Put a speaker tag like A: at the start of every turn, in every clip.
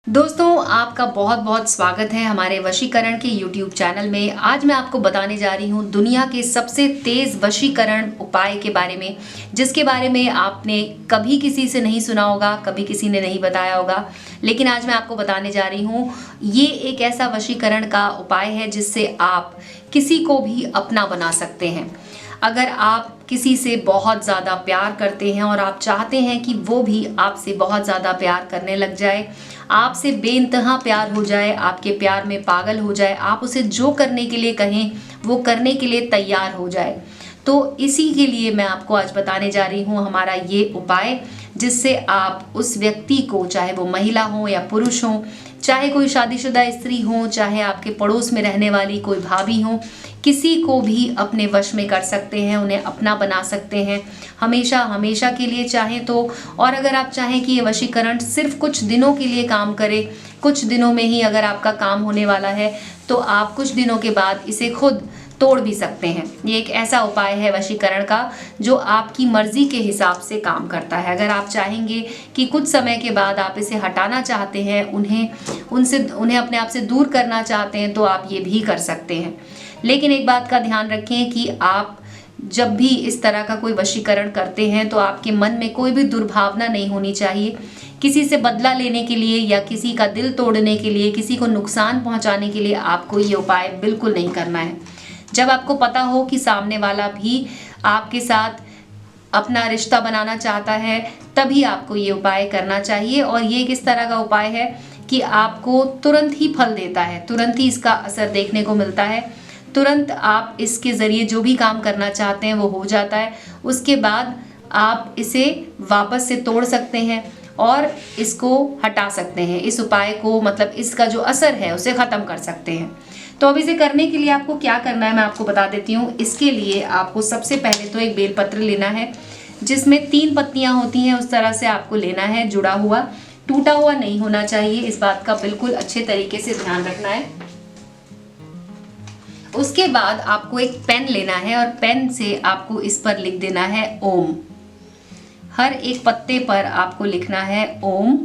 A: दोस्तों, आपका बहुत बहुत स्वागत है हमारे वशीकरण के YouTube चैनल में। आज मैं आपको बताने जा रही हूँ दुनिया के सबसे तेज़ वशीकरण उपाय के बारे में, जिसके बारे में आपने कभी किसी से नहीं सुना होगा, कभी किसी ने नहीं बताया होगा। लेकिन आज मैं आपको बताने जा रही हूँ, ये एक ऐसा वशीकरण का उपाय है जिससे आप किसी को भी अपना बना सकते हैं। अगर आप किसी से बहुत ज़्यादा प्यार करते हैं और आप चाहते हैं कि वो भी आपसे बहुत ज़्यादा प्यार करने लग जाए, आपसे बेइंतहा प्यार हो जाए, आपके प्यार में पागल हो जाए, आप उसे जो करने के लिए कहें वो करने के लिए तैयार हो जाए, तो इसी के लिए मैं आपको आज बताने जा रही हूँ हमारा ये उपाय, जिससे आप उस व्यक्ति को, चाहे वो महिला हो या पुरुष हो, चाहे कोई शादीशुदा स्त्री हो, चाहे आपके पड़ोस में रहने वाली कोई भाभी हो, किसी को भी अपने वश में कर सकते हैं, उन्हें अपना बना सकते हैं हमेशा हमेशा के लिए चाहें तो। और अगर आप चाहें कि ये वशीकरण सिर्फ कुछ दिनों के लिए काम करे, कुछ दिनों में ही अगर आपका काम होने वाला है, तो आप कुछ दिनों के बाद इसे खुद तोड़ भी सकते हैं। ये एक ऐसा उपाय है वशीकरण का जो आपकी मर्जी के हिसाब से काम करता है। अगर आप चाहेंगे कि कुछ समय के बाद आप इसे हटाना चाहते हैं, उन्हें अपने आप से दूर करना चाहते हैं, तो आप ये भी कर सकते हैं। लेकिन एक बात का ध्यान रखें कि आप जब भी इस तरह का कोई वशीकरण करते हैं तो आपके मन में कोई भी दुर्भावना नहीं होनी चाहिए। किसी से बदला लेने के लिए या किसी का दिल तोड़ने के लिए, किसी को नुकसान पहुंचाने के लिए आपको ये उपाय बिल्कुल नहीं करना है। जब आपको पता हो कि सामने वाला भी आपके साथ अपना रिश्ता बनाना चाहता है, तभी आपको ये उपाय करना चाहिए। और ये किस तरह का उपाय है कि आपको तुरंत ही फल देता है, तुरंत ही इसका असर देखने को मिलता है, तुरंत आप इसके ज़रिए जो भी काम करना चाहते हैं वो हो जाता है। उसके बाद आप इसे वापस से तोड़ सकते हैं और इसको हटा सकते हैं। इस उपाय को, मतलब इसका जो असर है, उसे ख़त्म कर सकते हैं। तो अब इसे करने के लिए आपको क्या करना है मैं आपको बता देती हूँ। इसके लिए आपको सबसे पहले तो एक बेलपत्र लेना है, जिसमें 3 पत्तियाँ होती हैं, उस तरह से आपको लेना है। जुड़ा हुआ, टूटा हुआ नहीं होना चाहिए, इस बात का बिल्कुल अच्छे तरीके से ध्यान रखना है। उसके बाद आपको एक पेन लेना है और पेन से आपको इस पर लिख देना है ओम। हर एक पत्ते पर आपको लिखना है ओम।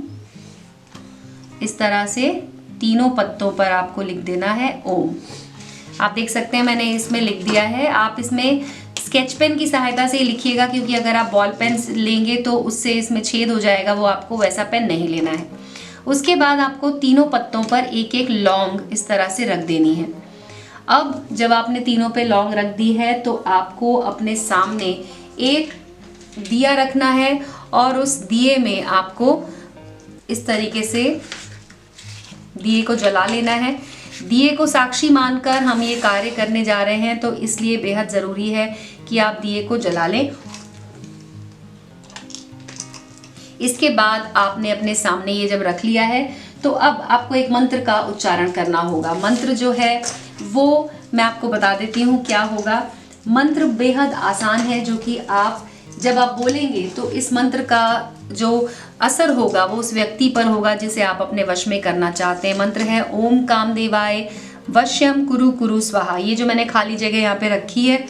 A: इस तरह से तीनों पत्तों पर आपको लिख देना है ओम। आप देख सकते हैं मैंने इसमें लिख दिया है। आप इसमें स्केच पेन की सहायता से लिखिएगा, क्योंकि अगर आप बॉल पेन लेंगे तो उससे इसमें छेद हो जाएगा, वो आपको वैसा पेन नहीं लेना है। उसके बाद आपको तीनों पत्तों पर एक एक लौंग इस तरह से रख देनी है। अब जब आपने तीनों पे लौंग रख दी है तो आपको अपने सामने एक दिया रखना है और उस दिए में आपको इस तरीके से दिए को जला लेना है। दिए को साक्षी मानकर हम ये कार्य करने जा रहे हैं, तो इसलिए बेहद ज़रूरी है कि आप दिए को जला लें। इसके बाद आपने अपने सामने ये जब रख लिया है, तो अब आपको एक मंत्र का उच्चारण करना होगा। मंत्र जो है वो मैं आपको बता देती हूँ क्या होगा। मंत्र बेहद आसान है, जो कि आप जब आप बोलेंगे तो इस मंत्र का जो असर होगा वो उस व्यक्ति पर होगा जिसे आप अपने वश में करना चाहते हैं। मंत्र है ओम कामदेवाय वश्यम कुरु कुरु स्वाहा। ये जो मैंने खाली जगह यहाँ पे रखी है,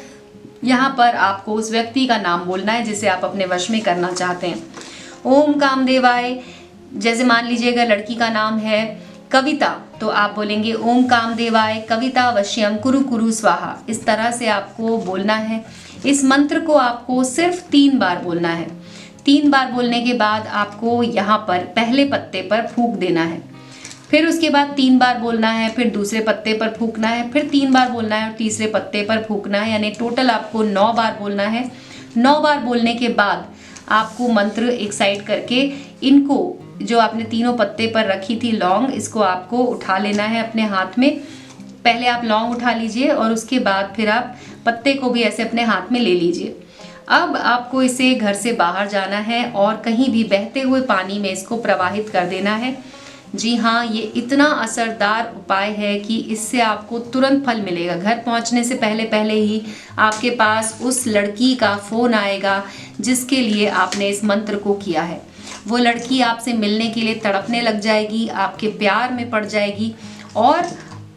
A: यहाँ पर आपको उस व्यक्ति का नाम बोलना है जिसे आप अपने वश में करना चाहते हैं। ओम कामदेवाय, जैसे मान लीजिएगा लड़की का नाम है कविता, तो आप बोलेंगे ओम कामदेवाय कविता वश्यम कुरु कुरु स्वाहा। इस तरह से आपको बोलना है। इस मंत्र को आपको सिर्फ 3 बार बोलना है। 3 बार बोलने के बाद आपको यहाँ पर पहले पत्ते पर फूंक देना है, फिर उसके बाद 3 बार बोलना है, फिर दूसरे पत्ते पर फूंकना है, फिर 3 बार बोलना है और तीसरे पत्ते पर फूंकना है। यानी टोटल आपको 9 बार बोलना है। 9 बार बोलने के बाद आपको मंत्र एक साइड करके इनको, जो आपने तीनों पत्ते पर रखी थी लौंग, इसको आपको उठा लेना है अपने हाथ में। पहले आप लौंग उठा लीजिए और उसके बाद फिर आप पत्ते को भी ऐसे अपने हाथ में ले लीजिए। अब आपको इसे घर से बाहर जाना है और कहीं भी बहते हुए पानी में इसको प्रवाहित कर देना है। जी हाँ, ये इतना असरदार उपाय है कि इससे आपको तुरंत फल मिलेगा। घर पहुंचने से पहले पहले ही आपके पास उस लड़की का फ़ोन आएगा जिसके लिए आपने इस मंत्र को किया है। वो लड़की आपसे मिलने के लिए तड़पने लग जाएगी, आपके प्यार में पड़ जाएगी और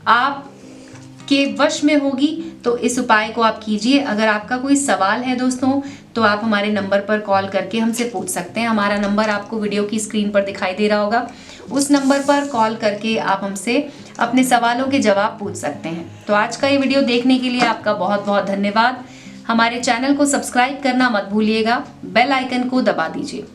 A: आपके वश में होगी। तो इस उपाय को आप कीजिए। अगर आपका कोई सवाल है दोस्तों तो आप हमारे नंबर पर कॉल करके हमसे पूछ सकते हैं। हमारा नंबर आपको वीडियो की स्क्रीन पर दिखाई दे रहा होगा, उस नंबर पर कॉल करके आप हमसे अपने सवालों के जवाब पूछ सकते हैं। तो आज का ये वीडियो देखने के लिए आपका बहुत बहुत धन्यवाद। हमारे चैनल को सब्सक्राइब करना मत भूलिएगा, बेल आइकन को दबा दीजिए।